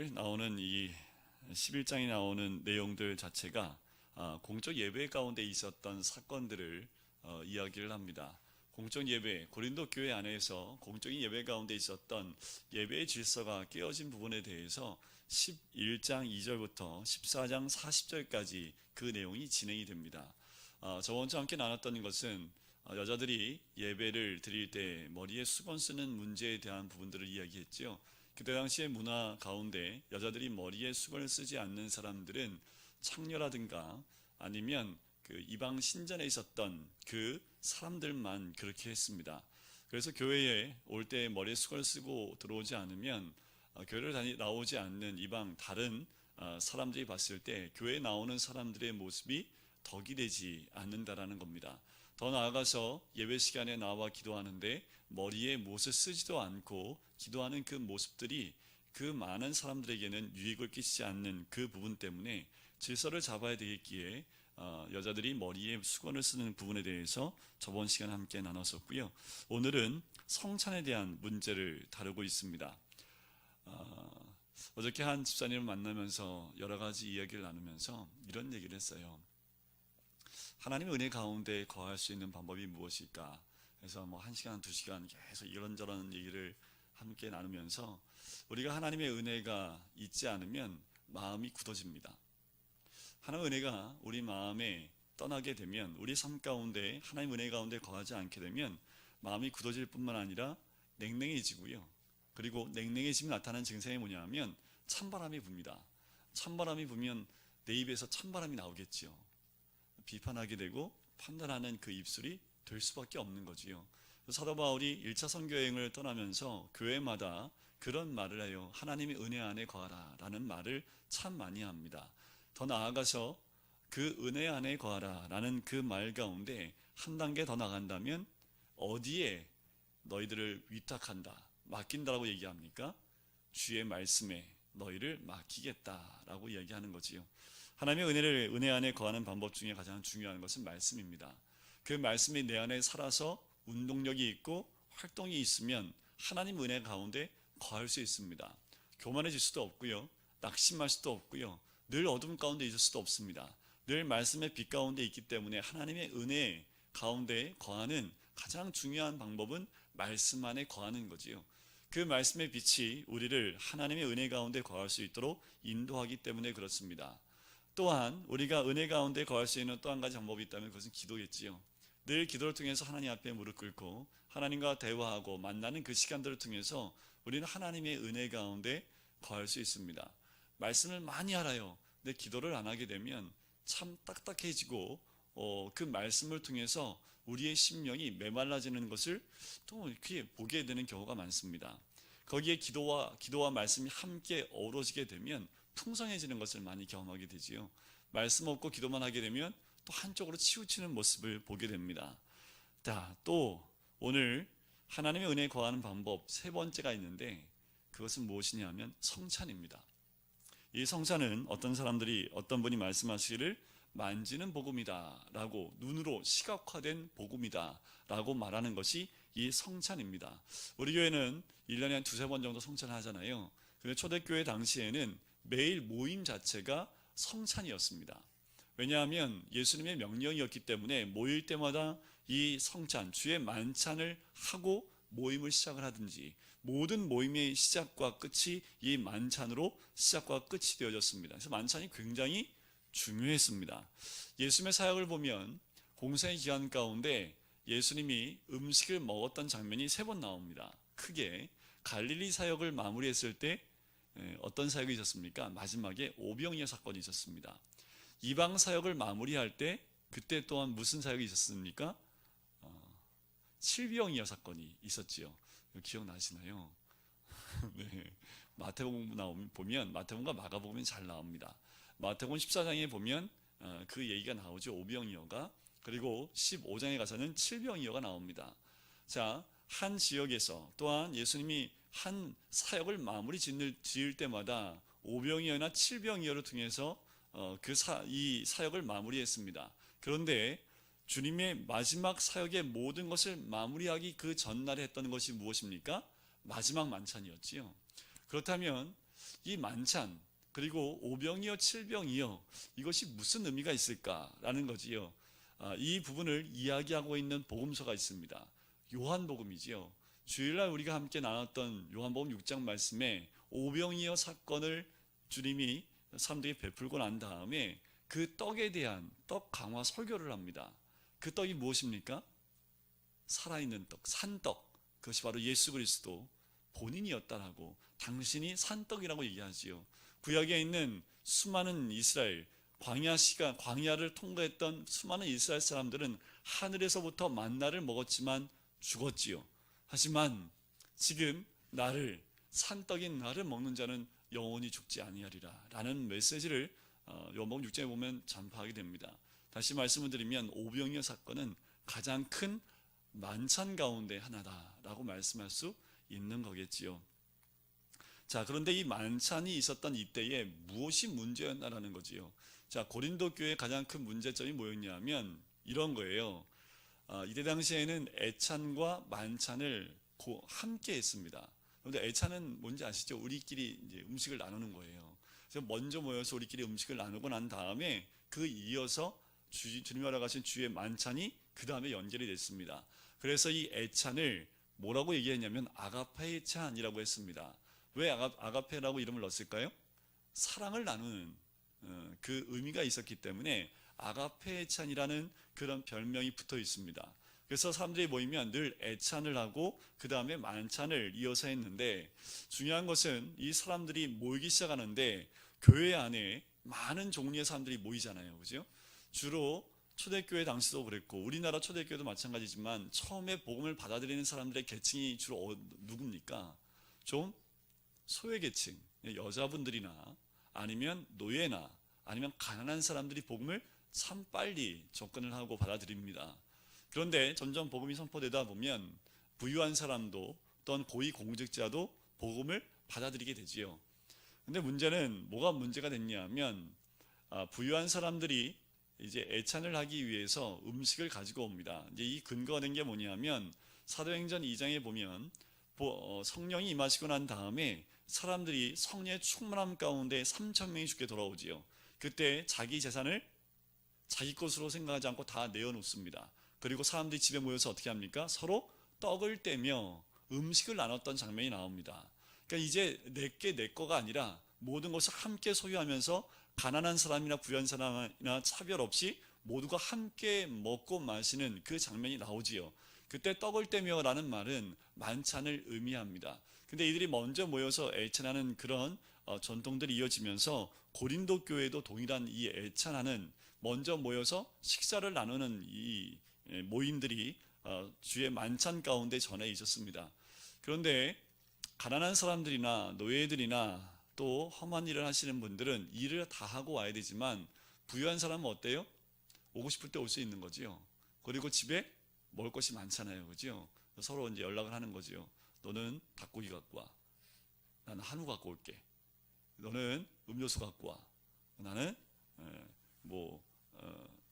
오늘 나오는 이 11장에 나오는 내용들 자체가 공적 예배 가운데 있었던 사건들을 이야기를 합니다. 공적 예배, 고린도 교회 안에서 공적인 예배 가운데 있었던 예배의 질서가 깨어진 부분에 대해서 11장 2절부터 14장 40절까지 그 내용이 진행이 됩니다. 저번 주 함께 나눴던 것은 여자들이 예배를 드릴 때 머리에 수건 쓰는 문제에 대한 부분들을 이야기했죠. 그때 당시의 문화 가운데 여자들이 머리에 수건을 쓰지 않는 사람들은 창녀라든가 아니면 그 이방 신전에 있었던 그 사람들만 그렇게 했습니다. 그래서 교회에 올 때 머리에 수건을 쓰고 들어오지 않으면 교회를 나오지 않는 이방 다른 사람들이 봤을 때 교회에 나오는 사람들의 모습이 덕이 되지 않는다라는 겁니다. 더 나아가서 예배 시간에 나와 기도하는데 머리에 못을 쓰지도 않고 기도하는 그 모습들이 그 많은 사람들에게는 유익을 끼치지 않는 그 부분 때문에 질서를 잡아야 되겠기에 여자들이 머리에 수건을 쓰는 부분에 대해서 저번 시간 함께 나눴었고요. 오늘은 성찬에 대한 문제를 다루고 있습니다. 어저께 한 집사님을 만나면서 여러 가지 이야기를 나누면서 이런 얘기를 했어요. 하나님의 은혜 가운데 거할 수 있는 방법이 무엇일까? 그래서 1시간, 2시간 계속 이런저런 얘기를 함께 나누면서 우리가 하나님의 은혜가 있지 않으면 마음이 굳어집니다. 하나님의 은혜가 우리 마음에 떠나게 되면 우리 삶 가운데 하나님의 은혜 가운데 거하지 않게 되면 마음이 굳어질 뿐만 아니라 냉랭해지고요. 그리고 냉랭해지면 나타나는 증상이 뭐냐면 찬바람이 붑니다. 찬바람이 불면 내 입에서 찬바람이 나오겠지요. 비판하게 되고 판단하는 그 입술이 될 수밖에 없는 거지요. 사도 바울이 1차 선교여행을 떠나면서 교회마다 그런 말을 해요. 하나님의 은혜 안에 거하라 라는 말을 참 많이 합니다. 더 나아가서 그 은혜 안에 거하라 라는 그 말 가운데 한 단계 더 나간다면 어디에 너희들을 위탁한다, 맡긴다라고 얘기합니까? 주의 말씀에 너희를 맡기겠다라고 이야기하는 거지요. 하나님의 은혜 안에 거하는 방법 중에 가장 중요한 것은 말씀입니다. 그 말씀이 내 안에 살아서 운동력이 있고 활동이 있으면 하나님 은혜 가운데 거할 수 있습니다. 교만해질 수도 없고요. 낙심할 수도 없고요. 늘 어둠 가운데 있을 수도 없습니다. 늘 말씀의 빛 가운데 있기 때문에 하나님의 은혜 가운데 거하는 가장 중요한 방법은 말씀 안에 거하는 거지요. 그 말씀의 빛이 우리를 하나님의 은혜 가운데 거할 수 있도록 인도하기 때문에 그렇습니다. 또한 우리가 은혜 가운데 거할 수 있는 또 한 가지 방법이 있다면 그것은 기도겠지요. 늘 기도를 통해서 하나님 앞에 무릎 꿇고 하나님과 대화하고 만나는 그 시간들을 통해서 우리는 하나님의 은혜 가운데 거할 수 있습니다. 말씀을 많이 알아요. 근데 기도를 안 하게 되면 참 딱딱해지고 그 말씀을 통해서 우리의 심령이 메말라지는 것을 또 이렇게 보게 되는 경우가 많습니다. 거기에 기도와 말씀이 함께 어우러지게 되면 풍성해지는 것을 많이 경험하게 되지요. 말씀 없고 기도만 하게 되면 또 한쪽으로 치우치는 모습을 보게 됩니다. 자, 또 오늘 하나님의 은혜에 거하는 방법 세 번째가 있는데 그것은 무엇이냐면 성찬입니다. 이 성찬은 어떤 분이 말씀하시기를 만지는 복음이다 라고, 눈으로 시각화된 복음이다 라고 말하는 것이 이 성찬입니다. 우리 교회는 1년에 한 2-3번 정도 성찬을 하잖아요. 근데 초대교회 당시에는 매일 모임 자체가 성찬이었습니다. 왜냐하면 예수님의 명령이었기 때문에 모일 때마다 이 성찬, 주의 만찬을 하고 모임을 시작을 하든지 모든 모임의 시작과 끝이 이 만찬으로 시작과 끝이 되어졌습니다. 그래서 만찬이 굉장히 중요했습니다. 예수님의 사역을 보면 공생의 기간 가운데 예수님이 음식을 먹었던 장면이 3번 나옵니다. 크게 갈릴리 사역을 마무리했을 때 어떤 사역이 있었습니까? 마지막에 오병이어 사건이 있었습니다. 이방 사역을 마무리할 때 그때 또한 무슨 사역이 있었습니까? 칠병이어 사건이 있었지요. 기억나시나요? 네. 마태복음 보면 마태복음과 마가복음이 잘 나옵니다. 마태복음 14장에 보면 그 얘기가 나오죠. 오병이어가. 그리고 15장에 가서는 칠병이어가 나옵니다. 자, 한 지역에서 또한 예수님이 한 사역을 마무리 지을 때마다 오병이어나 칠병이어를 통해서 이 사역을 마무리했습니다. 그런데 주님의 마지막 사역의 모든 것을 마무리하기 그 전날에 했던 것이 무엇입니까? 마지막 만찬이었지요. 그렇다면 이 만찬 그리고 오병이어 칠병이어 이것이 무슨 의미가 있을까라는 거지요. 이 부분을 이야기하고 있는 복음서가 있습니다. 요한복음이지요. 주일날 우리가 함께 나눴던 요한복음 6장 말씀에 오병이어 사건을 주님이 사람들에게 베풀고 난 다음에 그 떡에 대한 떡 강화 설교를 합니다. 그 떡이 무엇입니까? 살아있는 떡, 산떡. 그것이 바로 예수 그리스도 본인이었다라고, 당신이 산떡이라고 얘기하지요. 구약에 있는 수많은 이스라엘 광야를 통과했던 수많은 이스라엘 사람들은 하늘에서부터 만나를 먹었지만 죽었지요. 하지만 지금 나를, 산떡인 나를 먹는 자는 영원히 죽지 아니하리라 라는 메시지를 요한복음 6장에 보면 전파하게 됩니다. 다시 말씀을 드리면 오병이어 사건은 가장 큰 만찬 가운데 하나다라고 말씀할 수 있는 거겠지요. 자, 그런데 이 만찬이 있었던 이때에 무엇이 문제였나라는 거지요. 자, 고린도 교회의 가장 큰 문제점이 뭐였냐면 이런 거예요. 이때 당시에는 애찬과 만찬을 함께 했습니다. 그런데 애찬은 뭔지 아시죠? 우리끼리 이제 음식을 나누는 거예요. 그래서 먼저 모여서 우리끼리 음식을 나누고 난 다음에 그 이어서 주님이 허락하신 주의 만찬이 그 다음에 연결이 됐습니다. 그래서 이 애찬을 뭐라고 얘기했냐면 아가페의 찬이라고 했습니다. 왜 아가페라고 이름을 넣었을까요? 사랑을 나누는 그 의미가 있었기 때문에 아가페의 찬이라는 그런 별명이 붙어 있습니다. 그래서 사람들이 모이면 늘 애찬을 하고 그 다음에 만찬을 이어서 했는데, 중요한 것은 이 사람들이 모이기 시작하는데 교회 안에 많은 종류의 사람들이 모이잖아요. 그죠? 주로 초대교회 당시도 그랬고 우리나라 초대교회도 마찬가지지만 처음에 복음을 받아들이는 사람들의 계층이 주로 누굽니까? 좀 소외계층, 여자분들이나 아니면 노예나 아니면 가난한 사람들이 복음을 참 빨리 접근을 하고 받아들입니다. 그런데 점점 복음이 선포되다 보면 부유한 사람도 또는 고위 공직자도 복음을 받아들이게 되지요. 근데 문제는 뭐가 문제가 됐냐면 부유한 사람들이 이제 애찬을 하기 위해서 음식을 가지고 옵니다. 이제 이 근거가 된 게 뭐냐면 사도행전 2장에 보면 성령이 임하시고 난 다음에 사람들이 성령의 충만함 가운데 3,000명이 죽게 돌아오지요. 그때 자기 재산을 자기 것으로 생각하지 않고 다 내어놓습니다. 그리고 사람들이 집에 모여서 어떻게 합니까? 서로 떡을 떼며 음식을 나눴던 장면이 나옵니다. 그러니까 이제 내게 내 거가 아니라 모든 것을 함께 소유하면서 가난한 사람이나 부유한 사람이나 차별 없이 모두가 함께 먹고 마시는 그 장면이 나오지요. 그때 떡을 떼며 라는 말은 만찬을 의미합니다. 근데 이들이 먼저 모여서 애찬하는 그런 전통들이 이어지면서 고린도 교회도 동일한 이 애찬하는, 먼저 모여서 식사를 나누는 이 모임들이 주의 만찬 가운데 전해 있었습니다. 그런데 가난한 사람들이나 노예들이나 또 험한 일을 하시는 분들은 일을 다 하고 와야 되지만 부유한 사람은 어때요? 오고 싶을 때 올 수 있는 거지요. 그리고 집에 먹을 것이 많잖아요. 그죠? 서로 이제 연락을 하는 거지요. 너는 닭고기 갖고 와. 나는 한우 갖고 올게. 너는 음료수 갖고 와. 나는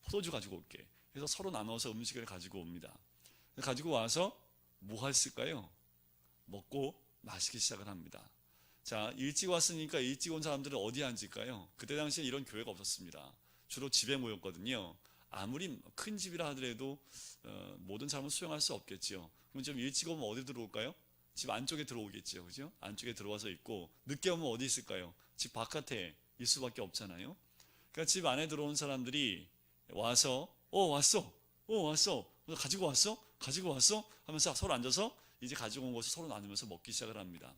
포도주 가지고 올게. 그래서 서로 나눠서 음식을 가지고 옵니다. 가지고 와서 뭐 했을까요? 먹고 마시기 시작을 합니다. 자, 일찍 왔으니까 일찍 온 사람들은 어디에 앉을까요? 그때 당시에 이런 교회가 없었습니다. 주로 집에 모였거든요. 아무리 큰 집이라 하더라도 모든 사람은 수용할 수 없겠지요. 그럼 좀 일찍 오면 어디 들어올까요? 집 안쪽에 들어오겠죠. 그죠? 안쪽에 들어와서 있고, 늦게 오면 어디 있을까요? 집 바깥에 있을 수밖에 없잖아요. 그러니까 집 안에 들어온 사람들이 와서 왔어. 가지고 왔어? 하면서 서로 앉아서 이제 가지고 온 것을 서로 나누면서 먹기 시작을 합니다.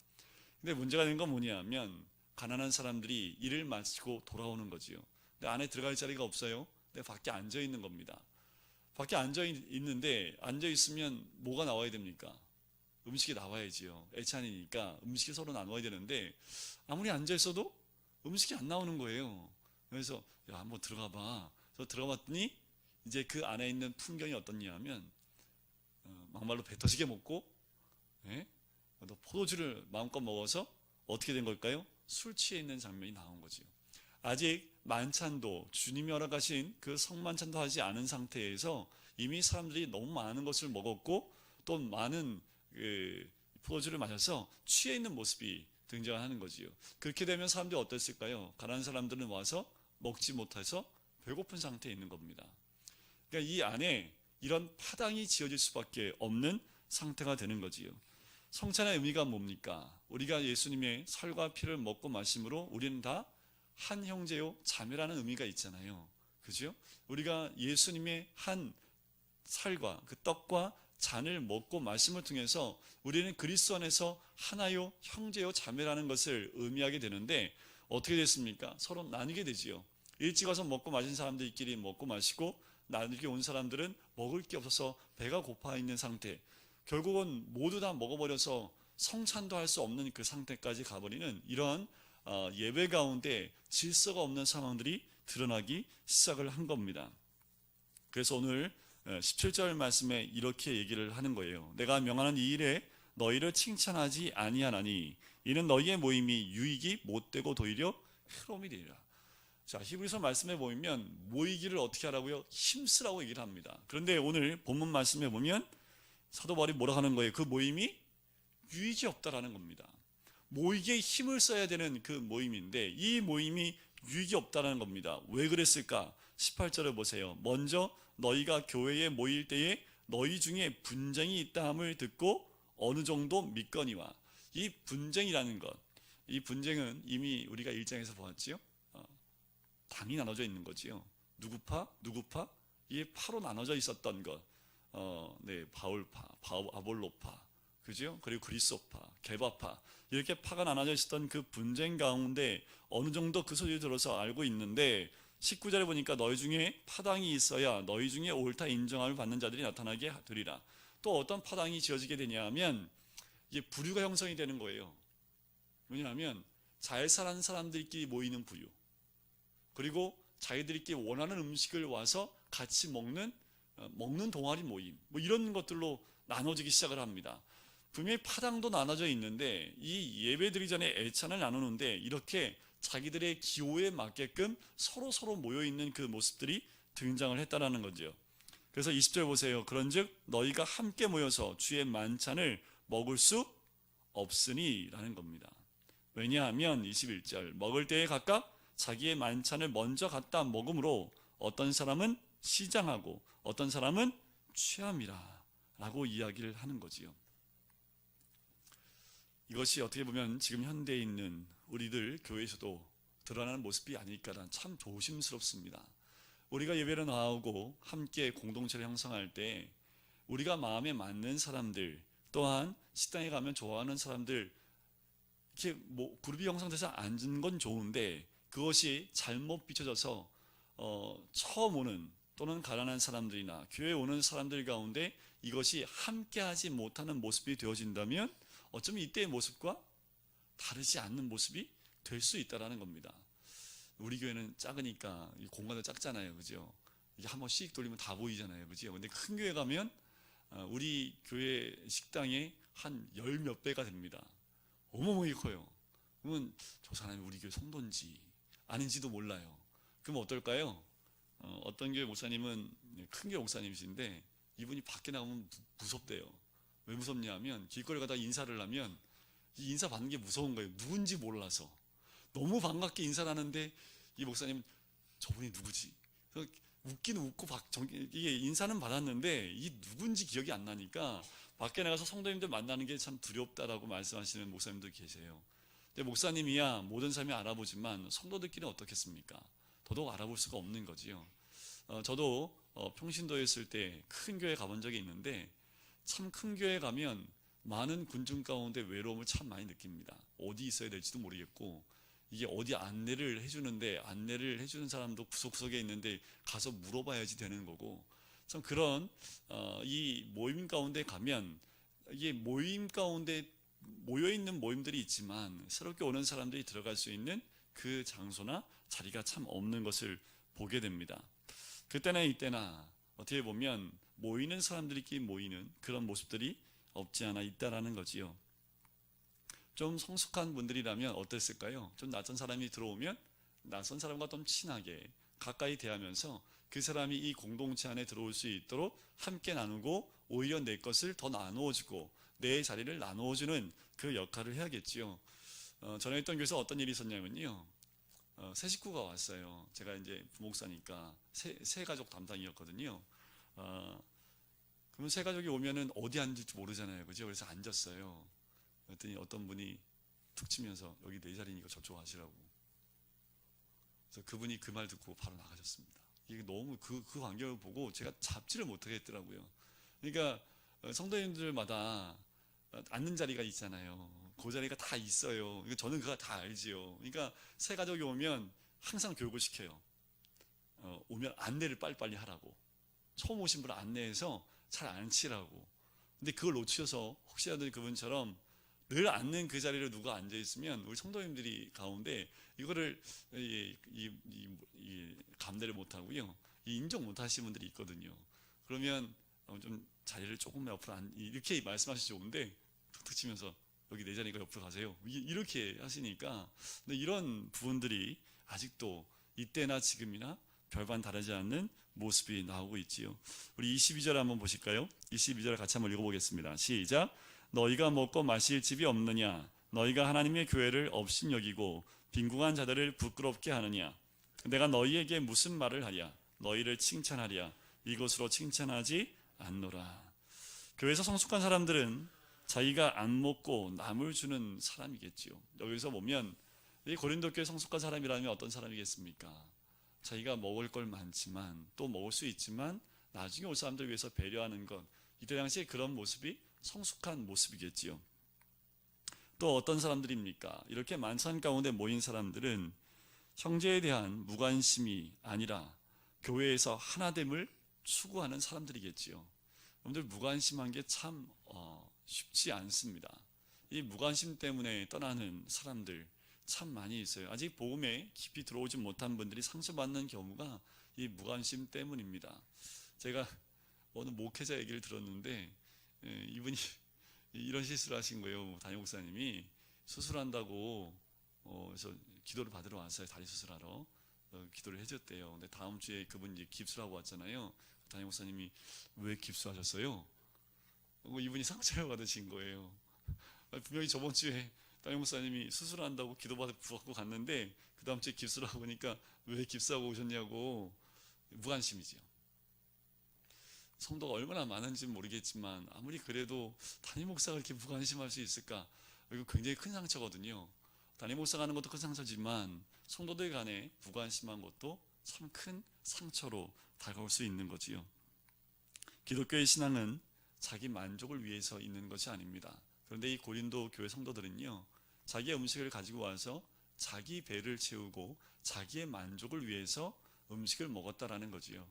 근데 문제가 된 건 뭐냐면 가난한 사람들이 일을 마치고 돌아오는 거지요. 근데 안에 들어갈 자리가 없어요. 근데 밖에 앉아 있는 겁니다. 밖에 앉아 있는데, 앉아 있으면 뭐가 나와야 됩니까? 음식이 나와야지요. 애찬이니까 음식이 서로 나눠야 되는데 아무리 앉아 있어도 음식이 안 나오는 거예요. 그래서 야, 한번 들어가 봐. 그래서 들어가 봤더니 이제 그 안에 있는 풍경이 어떻냐면 막말로 배 터지게 먹고, 또 포도주를 마음껏 먹어서 어떻게 된 걸까요? 술 취해 있는 장면이 나온 거지요. 아직 만찬도, 주님이 허락하신 그 성만찬도 하지 않은 상태에서 이미 사람들이 너무 많은 것을 먹었고 또 많은 포도주를 마셔서 취해 있는 모습이 등장하는 거지요. 그렇게 되면 사람들이 어땠을까요? 가난한 사람들은 와서 먹지 못해서 배고픈 상태에 있는 겁니다. 그러니까 이 안에 이런 파당이 지어질 수밖에 없는 상태가 되는 거지요. 성찬의 의미가 뭡니까? 우리가 예수님의 살과 피를 먹고 마심으로 우리는 다 한 형제요 자매라는 의미가 있잖아요. 그죠? 우리가 예수님의 한 살과 그 떡과 잔을 먹고 마심을 통해서 우리는 그리스도 안에서 하나요 형제요 자매라는 것을 의미하게 되는데, 어떻게 됐습니까? 서로 나뉘게 되지요. 일찍 와서 먹고 마신 사람들끼리 먹고 마시고, 나누게 온 사람들은 먹을 게 없어서 배가 고파 있는 상태, 결국은 모두 다 먹어버려서 성찬도 할 수 없는 그 상태까지 가버리는 이런 예배 가운데 질서가 없는 상황들이 드러나기 시작을 한 겁니다. 그래서 오늘 17절 말씀에 이렇게 얘기를 하는 거예요. 내가 명하는 이 일에 너희를 칭찬하지 아니하나니 이는 너희의 모임이 유익이 못되고 도리어 흐름이 되리라. 자, 히브리서 말씀에 보면 모이기를 어떻게 하라고요? 힘쓰라고 얘기를 합니다. 그런데 오늘 본문 말씀에 보면 사도 바울이 뭐라 하는 거예요? 그 모임이 유익이 없다라는 겁니다. 모이기에 힘을 써야 되는 그 모임인데 이 모임이 유익이 없다는 겁니다. 왜 그랬을까? 18절을 보세요. 먼저 너희가 교회에 모일 때에 너희 중에 분쟁이 있다 함을 듣고 어느 정도 믿거니와. 이 분쟁이라는 것, 이 분쟁은 이미 우리가 1장에서 보았지요. 당이 나눠져 있는 거지요. 누구파? 누구파? 이게 파로 나눠져 있었던 것. 바울파, 아볼로파, 그죠? 그리고 그리스도파, 게바파, 이렇게 파가 나눠져 있었던 그 분쟁 가운데 어느 정도 그 소리를 들어서 알고 있는데 19절에 보니까 너희 중에 파당이 있어야 너희 중에 옳다 인정함을 받는 자들이 나타나게 되리라. 또 어떤 파당이 지어지게 되냐면 이게 부류가 형성이 되는 거예요. 왜냐하면 잘 사는 사람들끼리 모이는 부류, 그리고 자기들끼리 원하는 음식을 와서 같이 먹는 동아리 모임, 뭐 이런 것들로 나눠지기 시작을 합니다. 분명히 파당도 나눠져 있는데 이 예배드리기 전에 애찬을 나누는데 이렇게 자기들의 기호에 맞게끔 서로 모여있는 그 모습들이 등장을 했다라는 거죠. 그래서 20절 보세요. 그런즉 너희가 함께 모여서 주의 만찬을 먹을 수 없으니 라는 겁니다. 왜냐하면 21절 먹을 때에 각각 자기의 만찬을 먼저 갖다 먹음으로 어떤 사람은 시장하고 어떤 사람은 취함이라 라고 이야기를 하는 거지요. 이것이 어떻게 보면 지금 현대에 있는 우리들 교회에서도 드러나는 모습이 아닐까란 참 조심스럽습니다. 우리가 예배를 나오고 함께 공동체를 형성할 때 우리가 마음에 맞는 사람들, 또한 식당에 가면 좋아하는 사람들, 이렇게 그룹이 형성돼서 앉은 건 좋은데 그것이 잘못 비춰져서 처음 오는 또는 가난한 사람들이나 교회에 오는 사람들 가운데 이것이 함께하지 못하는 모습이 되어진다면 어쩌면 이때의 모습과 다르지 않는 모습이 될 수 있다는 겁니다. 우리 교회는 작으니까 공간도 작잖아요, 그죠? 이게 한 번씩 돌리면 다 보이잖아요, 그죠? 근데 큰 교회 가면 우리 교회 식당에 한 열 몇 배가 됩니다. 어마어마하게 커요. 그러면 저 사람이 우리 교회 성도인지 아닌지도 몰라요. 그럼 어떨까요? 어떤 교회 목사님은 큰 교회 목사님이신데 이분이 밖에 나오면 무섭대요. 왜 무섭냐면 길거리 가다가 인사를 하면 이 인사 받는 게 무서운 거예요. 누군지 몰라서. 너무 반갑게 인사를 하는데 이 목사님 저분이 누구지? 웃기는 웃고 이게 인사는 받았는데 이 누군지 기억이 안 나니까 밖에 나가서 성도님들 만나는 게 참 두렵다라고 말씀하시는 목사님도 계세요. 근데 목사님이야 모든 사람이 알아보지만 성도들끼리는 어떻겠습니까? 더더욱 알아볼 수가 없는 거지요. 저도 평신도에 있을 때 큰 교회 가본 적이 있는데 참 큰 교회 가면 많은 군중 가운데 외로움을 참 많이 느낍니다. 어디 있어야 될지도 모르겠고 이게 어디 안내를 해주는 사람도 구석구석에 있는데 가서 물어봐야지 되는 거고, 참 그런 이 모임 가운데 가면 이게 모임 가운데 모여있는 모임들이 있지만 새롭게 오는 사람들이 들어갈 수 있는 그 장소나 자리가 참 없는 것을 보게 됩니다. 그때나 이때나 어떻게 보면 모이는 사람들끼리 모이는 그런 모습들이 없지 않아 있다라는 거지요. 좀 성숙한 분들이라면 어땠을까요? 좀 낯선 사람이 들어오면 낯선 사람과 좀 친하게 가까이 대하면서 그 사람이 이 공동체 안에 들어올 수 있도록 함께 나누고 오히려 내 것을 더 나누어주고 내 자리를 나누어주는 그 역할을 해야겠지요. 전에 있던 교회에서 어떤 일이 있었냐면요. 새 식구가 왔어요. 제가 이제 부목사니까 새 가족 담당이었거든요. 그러면 새 가족이 오면은 어디 앉을지 모르잖아요. 그죠? 그래서 앉았어요. 그랬더니 어떤 분이 툭 치면서 여기 내 자리니까 저쪽 하시라고. 그래서 그분이 그 말 듣고 바로 나가셨습니다. 이게 너무 그 광경을 보고 제가 잡지를 못하겠더라고요. 그러니까 성도님들마다 앉는 자리가 있잖아요. 그 자리가 다 있어요. 저는 그거 다 알지요. 그러니까 새 가족이 오면 항상 교육을 시켜요. 오면 안내를 빨리빨리 하라고. 처음 오신 분 안내해서 잘 앉히라고. 근데 그걸 놓치셔서 혹시라도 그분처럼 늘 앉는 그 자리로 누가 앉아 있으면 우리 성도님들이 가운데 이거를 감내를 못 하고요, 인정 못 하시는 분들이 있거든요. 그러면 좀 자리를 조금 옆으로 이렇게 말씀하시기 좋은데 툭툭 치면서 여기 내 자리가 옆으로 가세요, 이렇게 하시니까. 근데 이런 부분들이 아직도 이때나 지금이나 별반 다르지 않는 모습이 나오고 있지요. 우리 22절 한번 보실까요? 22절 같이 한번 읽어보겠습니다. 시작. 너희가 먹고 마실 집이 없느냐? 너희가 하나님의 교회를 업신여기고 빈궁한 자들을 부끄럽게 하느냐? 내가 너희에게 무슨 말을 하랴? 너희를 칭찬하랴? 이것으로 칭찬하지 않노라. 교회에서 성숙한 사람들은 자기가 안 먹고 남을 주는 사람이겠지요. 여기서 보면 이 고린도 교회 성숙한 사람이라면 어떤 사람이겠습니까? 자기가 먹을 걸 많지만 또 먹을 수 있지만 나중에 올 사람들 위해서 배려하는 것, 이때 당시에 그런 모습이 성숙한 모습이겠지요. 또 어떤 사람들입니까? 이렇게 만찬 가운데 모인 사람들은 형제에 대한 무관심이 아니라 교회에서 하나됨을 추구하는 사람들이겠지요. 여러분들 무관심한 게 참 쉽지 않습니다. 이 무관심 때문에 떠나는 사람들 참 많이 있어요. 아직 복음에 깊이 들어오지 못한 분들이 상처받는 경우가 이 무관심 때문입니다. 제가 어느 목회자 얘기를 들었는데 이분이 이런 실수를 하신 거예요. 담임 목사님이 수술한다고 그래서 기도를 받으러 왔어요. 다리 수술하러 기도를 해줬대요. 근데 다음 주에 그분이 깁스하고 왔잖아요. 담임 목사님이 왜 깁스하셨어요? 이분이 상처를 받으신 거예요. 분명히 저번 주에 담임 목사님이 수술한다고 기도받고 갔는데 그 다음 주에 깁스를 하고 보니까 왜 깁스하고 오셨냐고. 무관심이지요. 성도가 얼마나 많은지는 모르겠지만 아무리 그래도 담임 목사가 이렇게 무관심할 수 있을까? 이거 굉장히 큰 상처거든요. 담임 목사가 하는 것도 큰 상처지만 성도들 간에 무관심한 것도 참 큰 상처로 다가올 수 있는 거지요. 기독교의 신앙은 자기 만족을 위해서 있는 것이 아닙니다. 그런데 이 고린도 교회 성도들은요, 자기의 음식을 가지고 와서 자기 배를 채우고 자기의 만족을 위해서 음식을 먹었다라는 거지요.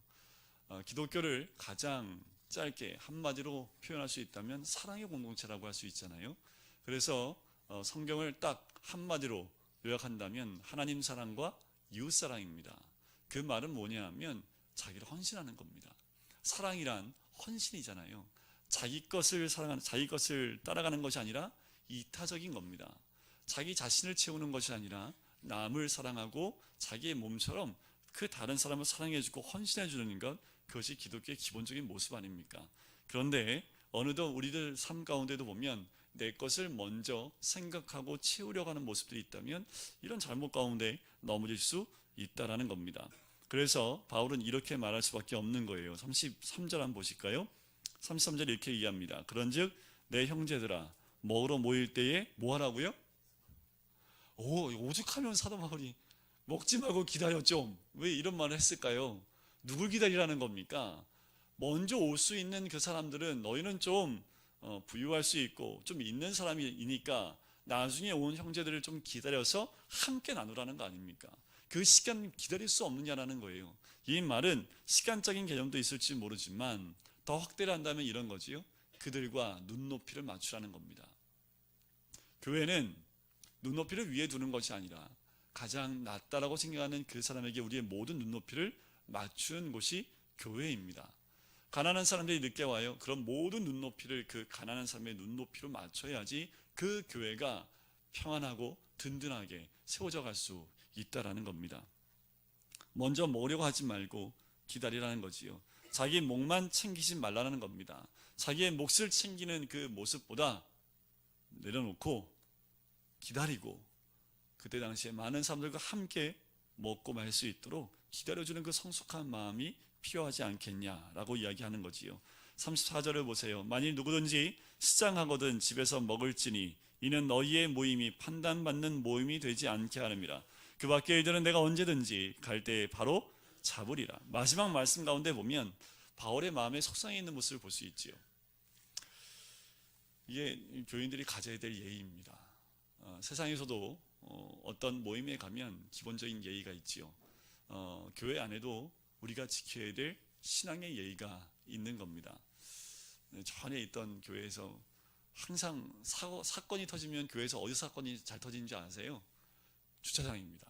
기독교를 가장 짧게 한마디로 표현할 수 있다면 사랑의 공동체라고 할 수 있잖아요. 그래서 성경을 딱 한마디로 요약한다면 하나님 사랑과 이웃 사랑입니다. 그 말은 뭐냐 하면 자기를 헌신하는 겁니다. 사랑이란 헌신이잖아요. 자기 것을 사랑하는, 자기 것을 따라가는 것이 아니라 이타적인 겁니다. 자기 자신을 채우는 것이 아니라 남을 사랑하고 자기의 몸처럼 그 다른 사람을 사랑해주고 헌신해주는 것, 그것이 기독교의 기본적인 모습 아닙니까? 그런데 어느덧 우리들 삶 가운데도 보면 내 것을 먼저 생각하고 채우려고 하는 모습들이 있다면 이런 잘못 가운데 넘어질 수 있다라는 겁니다. 그래서 바울은 이렇게 말할 수밖에 없는 거예요. 33절 한번 보실까요? 33절 이렇게 얘기합니다. 그런즉 내 형제들아, 먹으러 모일 때에 뭐 하라고요? 오죽하면 사도 바울이 먹지 말고 기다려 좀, 왜 이런 말을 했을까요? 누굴 기다리라는 겁니까? 먼저 올 수 있는 그 사람들은 너희는 좀 부유할 수 있고 좀 있는 사람이니까 나중에 온 형제들을 좀 기다려서 함께 나누라는 거 아닙니까? 그 시간 기다릴 수 없느냐라는 거예요. 이 말은 시간적인 개념도 있을지 모르지만 더 확대를 한다면 이런 거지요. 그들과 눈높이를 맞추라는 겁니다. 교회는 눈높이를 위에 두는 것이 아니라 가장 낫다라고 생각하는 그 사람에게 우리의 모든 눈높이를 맞추는 곳이 교회입니다. 가난한 사람들이 늦게 와요. 그럼 모든 눈높이를 그 가난한 사람의 눈높이로 맞춰야지 그 교회가 평안하고 든든하게 세워져 갈 수 있다라는 겁니다. 먼저 먹으려고 하지 말고 기다리라는 거지요. 자기 목만 챙기지 말라는 겁니다. 자기의 몫을 챙기는 그 모습보다 내려놓고 기다리고 그때 당시에 많은 사람들과 함께 먹고 말 수 있도록 기다려주는 그 성숙한 마음이 필요하지 않겠냐라고 이야기하는 거지요. 34절을 보세요. 만일 누구든지 시장하거든 집에서 먹을지니 이는 너희의 모임이 판단받는 모임이 되지 않게 하느니라. 그 밖에 일들은 내가 언제든지 갈 때에 바로 잡으리라. 마지막 말씀 가운데 보면 바울의 마음에 속상해 있는 모습을 볼 수 있지요. 이게 교인들이 가져야 될 예의입니다. 세상에서도 어떤 모임에 가면 기본적인 예의가 있지요. 교회 안에도 우리가 지켜야 될 신앙의 예의가 있는 겁니다. 전에 있던 교회에서 항상 사건이 터지면 교회에서 어디 사건이 잘 터지는지 아세요? 주차장입니다.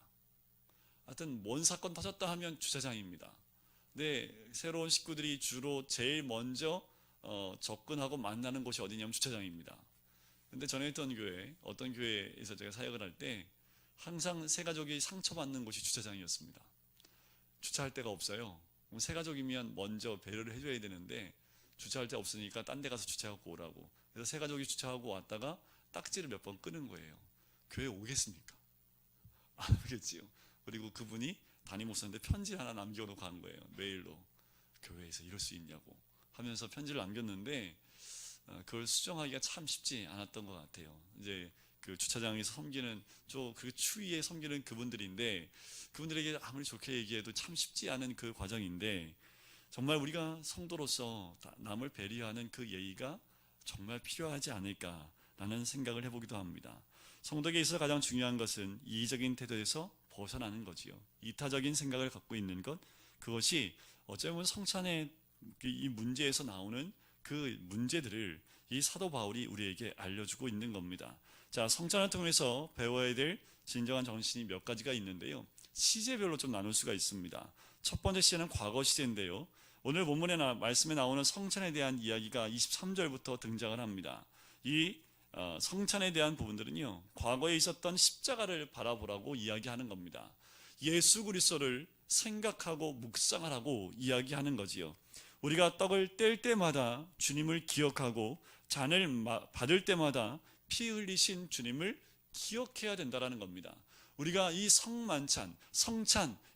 하여튼 뭔 사건 터졌다 하면 주차장입니다. 네, 새로운 식구들이 주로 제일 먼저 접근하고 만나는 곳이 어디냐면 주차장입니다. 근데 전에 있던 교회, 어떤 교회에서 제가 사역을 할 때 항상 새 가족이 상처받는 곳이 주차장이었습니다. 주차할 데가 없어요. 새 가족이면 먼저 배려를 해줘야 되는데 주차할 데 없으니까 딴 데 가서 주차하고 오라고. 그래서 새 가족이 주차하고 왔다가 딱지를 몇 번 끄는 거예요. 교회 오겠습니까? 안 오겠지요. 그리고 그분이 담임 목사인데 편지 하나 남겨놓고 간 거예요. 메일로. 교회에서 이럴 수 있냐고 하면서 편지를 남겼는데 그걸 수정하기가 참 쉽지 않았던 것 같아요. 이제 그 주차장에서 섬기는 그 추위에 섬기는 그분들인데 그분들에게 아무리 좋게 얘기해도 참 쉽지 않은 그 과정인데 정말 우리가 성도로서 남을 배려하는 그 예의가 정말 필요하지 않을까라는 생각을 해보기도 합니다. 성도에게 있어서 가장 중요한 것은 이기적인 태도에서 벗어나는 거지요. 이타적인 생각을 갖고 있는 것, 그것이 어쩌면 성찬의 이 문제에서 나오는 그 문제들을 이 사도 바울이 우리에게 알려주고 있는 겁니다. 자, 성찬을 통해서 배워야 될 진정한 정신이 몇 가지가 있는데요. 시제별로 좀 나눌 수가 있습니다. 첫 번째 시제는 과거 시제인데요. 오늘 본문에 말씀에 나오는 성찬에 대한 이야기가 23절부터 등장을 합니다. 이 성찬에 대한 부분들은요, 과거에 있었던 십자가를 바라보라고 이야기하는 겁니다. 예수 그리스도를 생각하고 묵상을 하고 이야기하는 거지요. 우리가 떡을 뗄 때마다 주님을 기억하고 잔을 받을 때마다 피 흘리신 주님을 기억해야 된다는 겁니다. 우리가 이 성찬,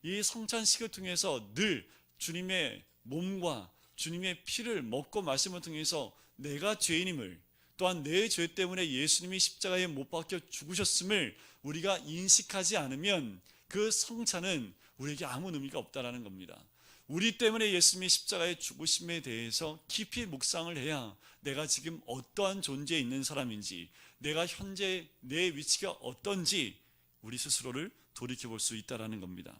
이 성찬식을 통해서 늘 주님의 몸과 주님의 피를 먹고 마심을 통해서 내가 죄인임을, 또한 내 죄 때문에 예수님이 십자가에 못 박혀 죽으셨음을 우리가 인식하지 않으면 그 성찬은 우리에게 아무 의미가 없다는 겁니다. 우리 때문에 예수님이 십자가의 죽으심에 대해서 깊이 묵상을 해야 내가 지금 어떠한 존재에 있는 사람인지, 내가 현재 내 위치가 어떤지 우리 스스로를 돌이켜볼 수 있다는 겁니다.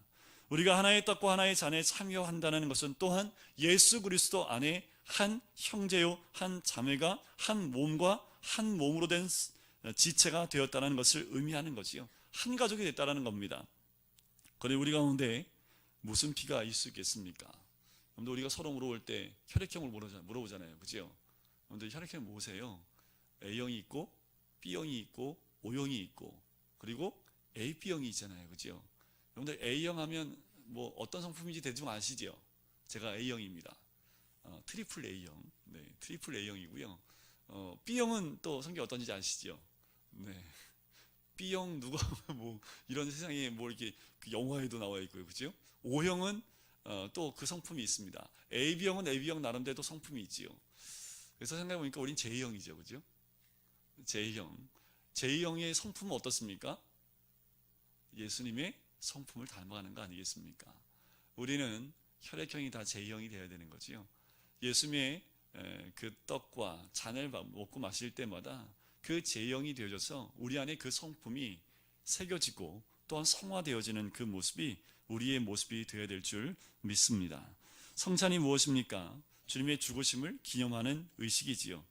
우리가 하나의 떡과 하나의 잔에 참여한다는 것은 또한 예수 그리스도 안에 한 형제요 한 자매가 한 몸과 한 몸으로 된 지체가 되었다는 것을 의미하는 거지요. 한 가족이 됐다는 겁니다. 그런데 우리 가운데 무슨 피가 있을 수 있겠습니까? 여러분들 우리가 서로 물어볼 때 혈액형을 물어보잖아요. 그죠? 여러분들 혈액형 뭐세요? A형이 있고 B형이 있고 O형이 있고 그리고 AB형이 있잖아요. 그죠? 여러분들 A형 하면 뭐 어떤 성품인지 대충 아시죠? 제가 A형입니다. 트리플 A형. 네, 트리플 A형이고요. B형은 또 성격 어떤지 아시죠? 네. B형 누가 뭐 이런 세상에 뭐 이렇게 그 영화에도 나와 있고요. 그죠? O형은 또 그 성품이 있습니다. AB형은 AB형 나름대로 성품이 있지요. 그래서 생각해 보니까 우린 J형이죠. 그죠? J형. J형의 성품은 어떻습니까? 예수님의 성품을 닮아가는 거 아니겠습니까? 우리는 혈액형이 다 J형이 되어야 되는 거지요. 예수님의 그 떡과 잔을 먹고 마실 때마다 그 J형이 되어져서 우리 안에 그 성품이 새겨지고 또한 성화되어지는 그 모습이 우리의 모습이 되어야 될 줄 믿습니다. 성찬이 무엇입니까? 주님의 죽으심을 기념하는 의식이지요.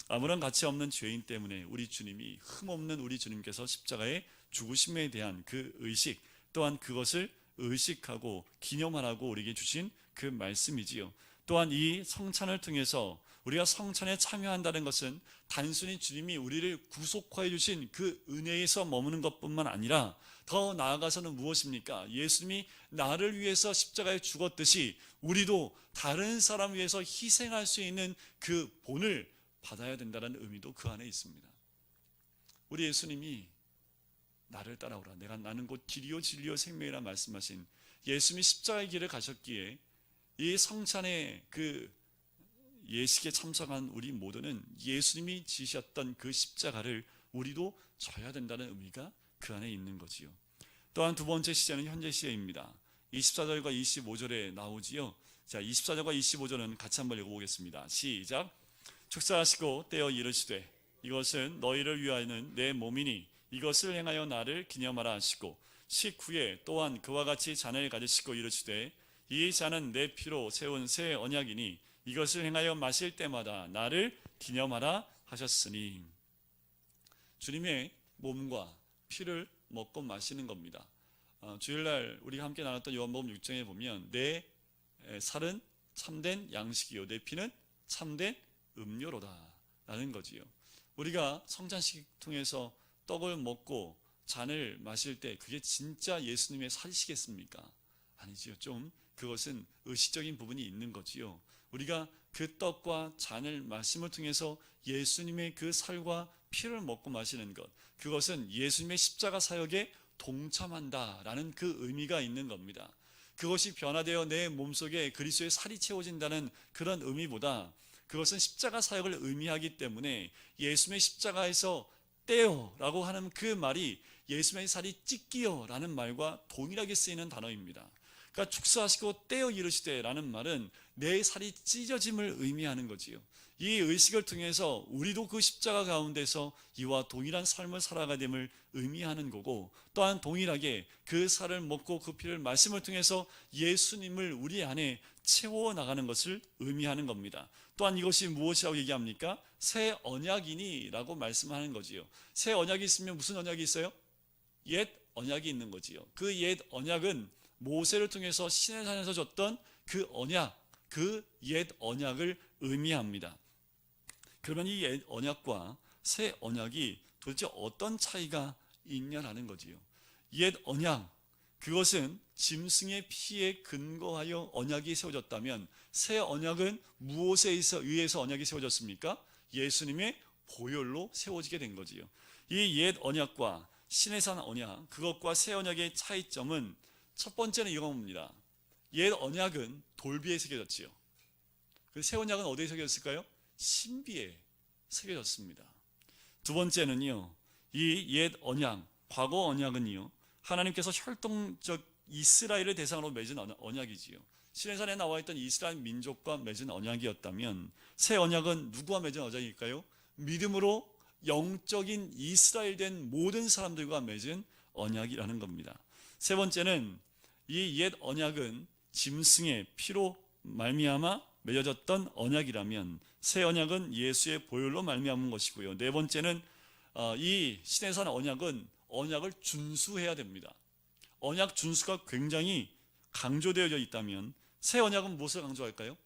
아무런 가치 없는 죄인 때문에 우리 주님이, 흠없는 우리 주님께서 십자가의 죽으심에 대한 그 의식, 또한 그것을 의식하고 기념하라고 우리에게 주신 그 말씀이지요. 또한 이 성찬을 통해서 우리가 성찬에 참여한다는 것은 단순히 주님이 우리를 구속하여 주신 그 은혜에서 머무는 것뿐만 아니라 더 나아가서는 무엇입니까? 예수님이 나를 위해서 십자가에 죽었듯이 우리도 다른 사람 위해서 희생할 수 있는 그 본을 받아야 된다는 의미도 그 안에 있습니다. 우리 예수님이 나를 따라오라. 나는 곧 길이요 진리요 생명이라 말씀하신 예수님이 십자가의 길을 가셨기에 이 성찬의 그 예식에 참석한 우리 모두는 예수님이 지셨던 그 십자가를 우리도 져야 된다는 의미가 그 안에 있는 거지요. 또한 두 번째 시제는 현재 시제입니다. 24절과 25절에 나오지요. 자, 24절과 25절은 같이 한번 읽어보겠습니다. 시작. 축사하시고 떼어 이르시되 이것은 너희를 위하여는 내 몸이니 이것을 행하여 나를 기념하라 하시고 식후에 또한 그와 같이 잔을 가지시고 이르시되 이 잔은 내 피로 세운 새 언약이니 이것을 행하여 마실 때마다 나를 기념하라 하셨으니, 주님의 몸과 피를 먹고 마시는 겁니다. 주일날 우리가 함께 나눴던 요한복음 6장에 보면 내 살은 참된 양식이요 내 피는 참된 음료로다 라는 거지요. 우리가 성찬식 통해서 떡을 먹고 잔을 마실 때 그게 진짜 예수님의 살이시겠습니까? 아니지요. 좀 그것은 의식적인 부분이 있는 거지요. 우리가 그 떡과 잔을 마심을 통해서 예수님의 그 살과 피를 먹고 마시는 것, 그것은 예수님의 십자가 사역에 동참한다라는 그 의미가 있는 겁니다. 그것이 변화되어 내 몸속에 그리스도의 살이 채워진다는 그런 의미보다 그것은 십자가 사역을 의미하기 때문에 예수님의 십자가에서 떼어라고 하는 그 말이 예수님의 살이 찢기어라는 말과 동일하게 쓰이는 단어입니다. 그러니까 축사하시고 떼어 이르시되라는 말은 내 살이 찢어짐을 의미하는 거지요. 이 의식을 통해서 우리도 그 십자가 가운데서 이와 동일한 삶을 살아가됨을 의미하는 거고, 또한 동일하게 그 살을 먹고 그 피를 마심을 통해서 예수님을 우리 안에 채워나가는 것을 의미하는 겁니다. 또한 이것이 무엇이라고 얘기합니까? 새 언약이니 라고 말씀하는 거지요. 새 언약이 있으면 무슨 언약이 있어요? 옛 언약이 있는 거지요. 그 옛 언약은 모세를 통해서 시내산에서 줬던 그 언약, 그 옛 언약을 의미합니다. 그러면 이 옛 언약과 새 언약이 도대체 어떤 차이가 있냐라는 거지요. 옛 언약, 그것은 짐승의 피에 근거하여 언약이 세워졌다면 새 언약은 무엇에 의해서 언약이 세워졌습니까? 예수님의 보혈로 세워지게 된 거지요. 이 옛 언약과 시내산 언약, 그것과 새 언약의 차이점은 첫 번째는 이겁니다. 옛 언약은 돌비에 새겨졌지요. 그 새 언약은 어디에 새겨졌을까요? 신비에 새겨졌습니다. 두 번째는요, 이 옛 언약, 과거 언약은요, 하나님께서 혈통적 이스라엘을 대상으로 맺은 언약이지요. 시내산에 나와 있던 이스라엘 민족과 맺은 언약이었다면 새 언약은 누구와 맺은 언약일까요? 믿음으로 영적인 이스라엘 된 모든 사람들과 맺은 언약이라는 겁니다. 세 번째는 이 옛 언약은 짐승의 피로 말미암아 맺어졌던 언약이라면 새 언약은 예수의 보혈로 말미암은 것이고요. 네 번째는 이 시내산 언약은 언약을 준수해야 됩니다. 언약 준수가 굉장히 강조되어져 있다면 새 언약은 무엇을 강조할까요?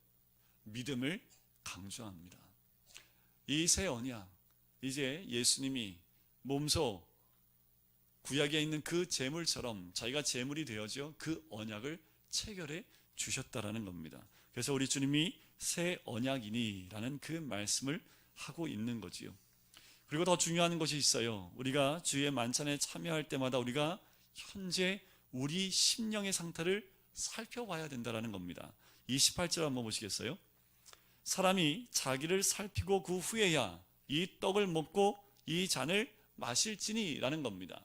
믿음을 강조합니다. 이 새 언약, 이제 예수님이 몸소 구약에 있는 그 제물처럼 자기가 제물이 되어져 그 언약을 체결해 주셨다라는 겁니다. 그래서 우리 주님이 새 언약이니라는 그 말씀을 하고 있는 거지요. 그리고 더 중요한 것이 있어요. 우리가 주의 만찬에 참여할 때마다 우리가 현재 우리 심령의 상태를 살펴봐야 된다는 겁니다. 28절 한번 보시겠어요? 사람이 자기를 살피고 그 후에야 이 떡을 먹고 이 잔을 마실지니 라는 겁니다.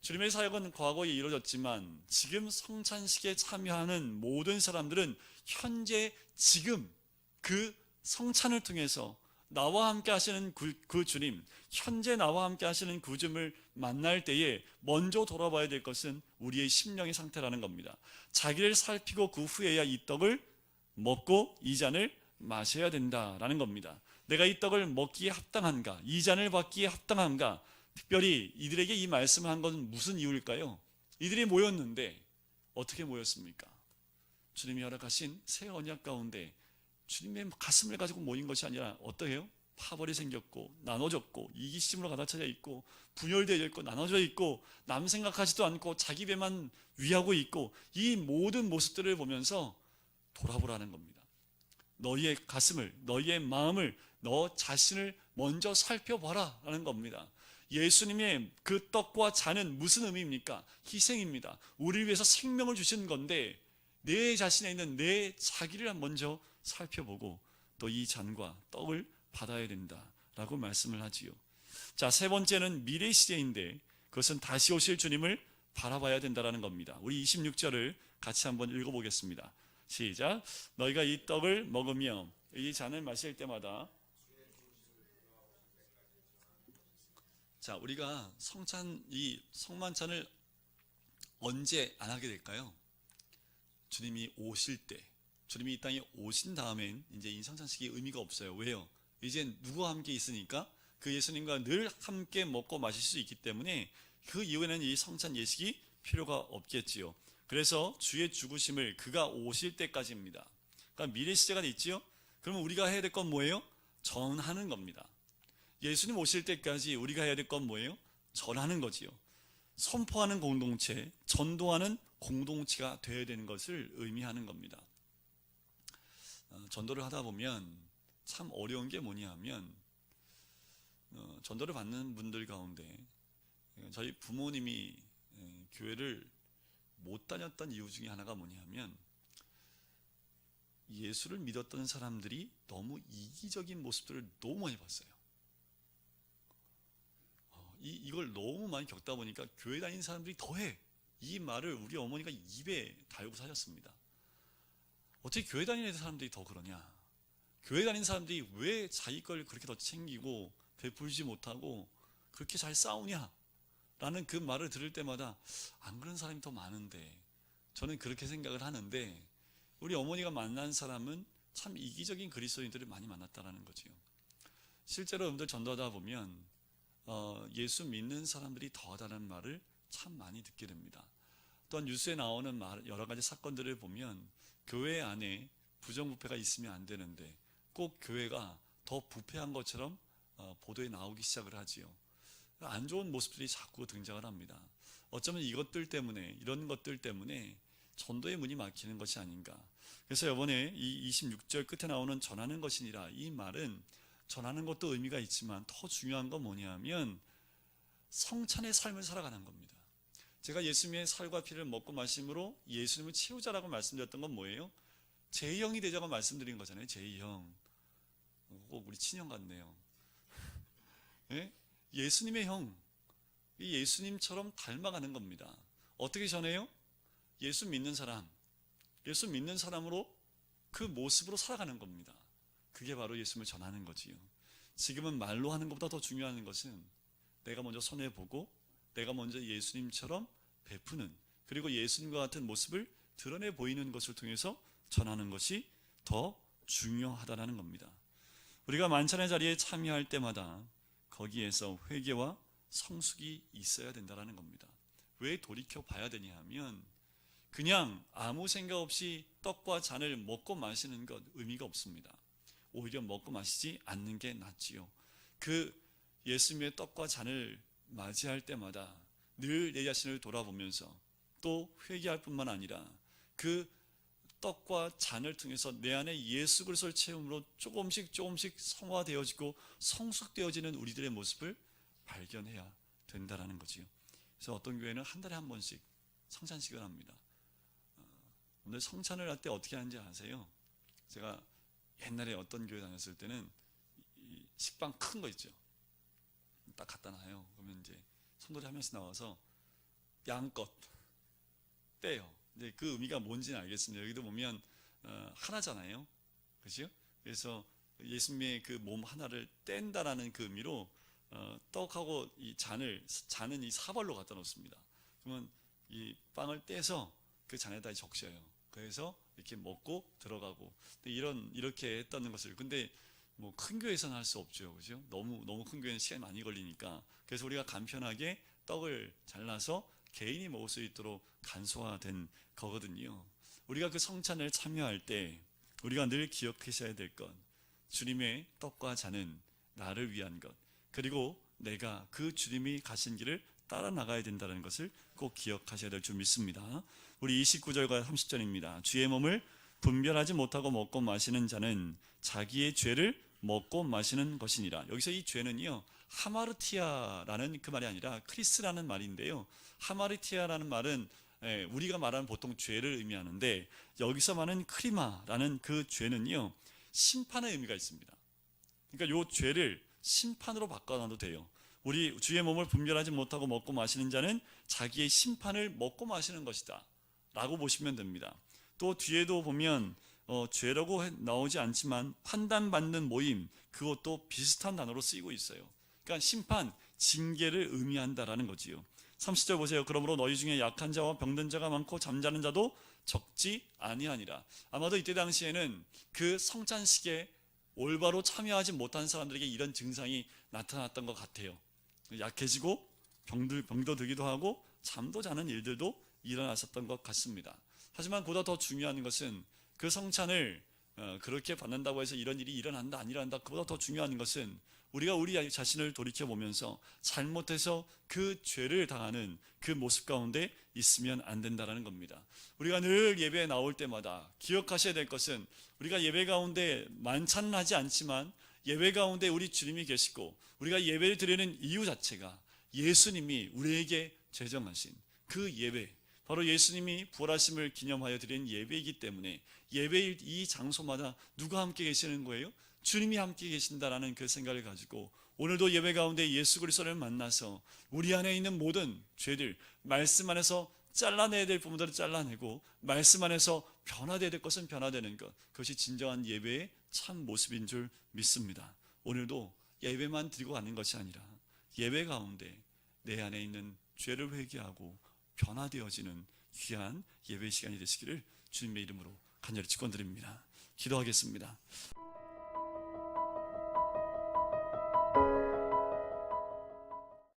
주님의 사역은 과거에 이루어졌지만 지금 성찬식에 참여하는 모든 사람들은 현재 지금 그 성찬을 통해서 나와 함께 하시는 그 주님, 현재 나와 함께 하시는 그 주님을 만날 때에 먼저 돌아봐야 될 것은 우리의 심령의 상태라는 겁니다. 자기를 살피고 그 후에야 이 떡을 먹고 이 잔을 마셔야 된다라는 겁니다. 내가 이 떡을 먹기에 합당한가, 이 잔을 받기에 합당한가. 특별히 이들에게 이 말씀을 한 것은 무슨 이유일까요? 이들이 모였는데 어떻게 모였습니까? 주님이 허락하신 새 언약 가운데 주님의 가슴을 가지고 모인 것이 아니라 어떠해요? 파벌이 생겼고 나눠졌고 이기심으로 가득 차져 있고 분열되어 있고 나눠져 있고 남 생각하지도 않고 자기 배만 위하고 있고 이 모든 모습들을 보면서 돌아보라는 겁니다. 너희의 가슴을, 너희의 마음을, 너 자신을 먼저 살펴봐라 라는 겁니다. 예수님의 그 떡과 잔은 무슨 의미입니까? 희생입니다. 우리를 위해서 생명을 주신 건데 내 자신에 있는 내 자기를 먼저 살펴보고 또 이 잔과 떡을 받아야 된다라고 말씀을 하지요. 자, 세 번째는 미래 시대인데 그것은 다시 오실 주님을 바라봐야 된다라는 겁니다. 우리 26절을 같이 한번 읽어보겠습니다. 시작. 너희가 이 떡을 먹으며 이 잔을 마실 때마다. 자, 우리가 이 성만찬을 언제 안 하게 될까요? 주님이 오실 때, 주님이 이 땅에 오신 다음엔 이제 이 성찬식이 의미가 없어요. 왜요? 이제 누구와 함께 있으니까 그 예수님과 늘 함께 먹고 마실 수 있기 때문에 그 이후에는 이 성찬 예식이 필요가 없겠지요. 그래서 주의 죽으심을 그가 오실 때까지입니다. 그러니까 미래 시제가 있지요. 그러면 우리가 해야 될 건 뭐예요? 전하는 겁니다. 예수님 오실 때까지 우리가 해야 될 건 뭐예요? 전하는 거지요. 선포하는 공동체, 전도하는 공동체가 되어야 되는 것을 의미하는 겁니다. 전도를 하다 보면 참 어려운 게 뭐냐 하면 전도를 받는 분들 가운데 저희 부모님이 교회를 못 다녔던 이유 중에 하나가 뭐냐 하면 예수를 믿었던 사람들이 너무 이기적인 모습들을 너무 많이 봤어요. 이걸 너무 많이 겪다 보니까 교회 다니는 사람들이 더해. 이 말을 우리 어머니가 입에 달고 사셨습니다. 어떻게 교회 다니는 사람들이 더 그러냐? 교회 다니는 사람들이 왜 자기 걸 그렇게 더 챙기고 베풀지 못하고 그렇게 잘 싸우냐? 라는 그 말을 들을 때마다 안 그런 사람이 더 많은데 저는 그렇게 생각을 하는데 우리 어머니가 만난 사람은 참 이기적인 그리스도인들을 많이 만났다라는 거죠. 실제로 여러분들 전도하다 보면 예수 믿는 사람들이 더하다는 말을 참 많이 듣게 됩니다. 또한 뉴스에 나오는 여러 가지 사건들을 보면 교회 안에 부정부패가 있으면 안 되는데 꼭 교회가 더 부패한 것처럼 보도에 나오기 시작을 하지요. 안 좋은 모습들이 자꾸 등장을 합니다. 어쩌면 이것들 때문에 이런 것들 때문에 전도의 문이 막히는 것이 아닌가. 그래서 이번에 이 26절 끝에 나오는 전하는 것이니라 이 말은 전하는 것도 의미가 있지만 더 중요한 건 뭐냐면 성찬의 삶을 살아가는 겁니다. 제가 예수님의 살과 피를 먹고 마심으로 예수님을 채우자라고 말씀드렸던 건 뭐예요? 제2형이 되자고 말씀드린 거잖아요. 제2형. 꼭 우리 친형 같네요. 네? 예수님의 형. 이 예수님처럼 닮아가는 겁니다. 어떻게 전해요? 예수 믿는 사람. 예수 믿는 사람으로 그 모습으로 살아가는 겁니다. 그게 바로 예수님을 전하는 거지요. 지금은 말로 하는 것보다 더 중요한 것은 내가 먼저 손해보고 내가 먼저 예수님처럼 베푸는 그리고 예수님과 같은 모습을 드러내 보이는 것을 통해서 전하는 것이 더 중요하다는 겁니다. 우리가 만찬의 자리에 참여할 때마다 거기에서 회개와 성숙이 있어야 된다는 겁니다. 왜 돌이켜 봐야 되냐 하면 그냥 아무 생각 없이 떡과 잔을 먹고 마시는 것 의미가 없습니다. 오히려 먹고 마시지 않는 게 낫지요. 그 예수님의 떡과 잔을 맞이할 때마다 늘 내 자신을 돌아보면서 또 회개할 뿐만 아니라 그 떡과 잔을 통해서 내 안에 예수 그리스도를 채움으로 조금씩 성화되어지고 성숙되어지는 우리들의 모습을 발견해야 된다는 거지요. 그래서 어떤 교회는 한 달에 한 번씩 성찬식을 합니다. 오늘 성찬을 할 때 어떻게 하는지 아세요? 제가 옛날에 어떤 교회 다녔을 때는 이 식빵 큰 거 있죠. 딱 갖다 놔요. 그러면 이제 손놀이 하면서 나와서 양껏 떼요. 근데 그 의미가 뭔지는 알겠습니다. 여기도 보면 하나잖아요. 그렇죠? 그래서 예수님의 그 몸 하나를 뗀다라는 그 의미로 떡하고 이 잔은 이 사벌로 갖다 놓습니다. 그러면 이 빵을 떼서 그 잔에다 적셔요. 그래서 이렇게 먹고 들어가고 이렇게 했다는 것을. 근데 뭐 큰 교회에서는 할 수 없죠, 그죠? 너무 큰 교회는 시간이 많이 걸리니까. 그래서 우리가 간편하게 떡을 잘라서 개인이 먹을 수 있도록 간소화된 거거든요. 우리가 그 성찬을 참여할 때 우리가 늘 기억하셔야 될 것, 주님의 떡과 잔은 나를 위한 것, 그리고 내가 그 주님이 가신 길을 따라 나가야 된다는 것을 꼭 기억하셔야 될 줄 믿습니다. 우리 29절과 30절입니다. 주의 몸을 분별하지 못하고 먹고 마시는 자는 자기의 죄를 먹고 마시는 것이니라. 여기서 이 죄는요, 하마르티아라는 그 말이 아니라 크리스라는 말인데요. 하마르티아라는 말은 우리가 말하는 보통 죄를 의미하는데, 여기서 말하는 크리마라는 그 죄는요, 심판의 의미가 있습니다. 그러니까 요 죄를 심판으로 바꿔놔도 돼요. 우리 주의 몸을 분별하지 못하고 먹고 마시는 자는 자기의 심판을 먹고 마시는 것이다 라고 보시면 됩니다. 또 뒤에도 보면 죄라고 나오지 않지만 판단받는 모임, 그것도 비슷한 단어로 쓰이고 있어요. 그러니까 심판, 징계를 의미한다라는 거지요. 30절 보세요. 그러므로 너희 중에 약한 자와 병든 자가 많고 잠자는 자도 적지 아니하니라. 아마도 이때 당시에는 그 성찬식에 올바로 참여하지 못한 사람들에게 이런 증상이 나타났던 것 같아요. 약해지고 병도 들기도 하고 잠도 자는 일들도 일어났었던 것 같습니다. 하지만 보다 더 중요한 것은 그 성찬을 그렇게 받는다고 해서 이런 일이 일어난다 안 일어난다, 그보다 더 중요한 것은 우리가 우리 자신을 돌이켜보면서 잘못해서 그 죄를 당하는 그 모습 가운데 있으면 안 된다는 겁니다. 우리가 늘 예배에 나올 때마다 기억하셔야 될 것은, 우리가 예배 가운데 만찬은 하지 않지만 예배 가운데 우리 주님이 계시고 우리가 예배를 드리는 이유 자체가 예수님이 우리에게 제정하신 그 예배, 바로 예수님이 부활하심을 기념하여 드리는 예배이기 때문에, 예배일 이 장소마다 누가 함께 계시는 거예요? 주님이 함께 계신다라는 그 생각을 가지고 오늘도 예배 가운데 예수 그리스도를 만나서 우리 안에 있는 모든 죄들, 말씀 안에서 잘라내야 될 부분들을 잘라내고 말씀 안에서 변화되어야 될 것은 변화되는 것, 그것이 진정한 예배의 참 모습인 줄 믿습니다. 오늘도 예배만 드리고 가는 것이 아니라 예배 가운데 내 안에 있는 죄를 회개하고 변화되어지는 귀한 예배 시간이 되시기를 주님의 이름으로 간절히 축원드립니다. 기도하겠습니다.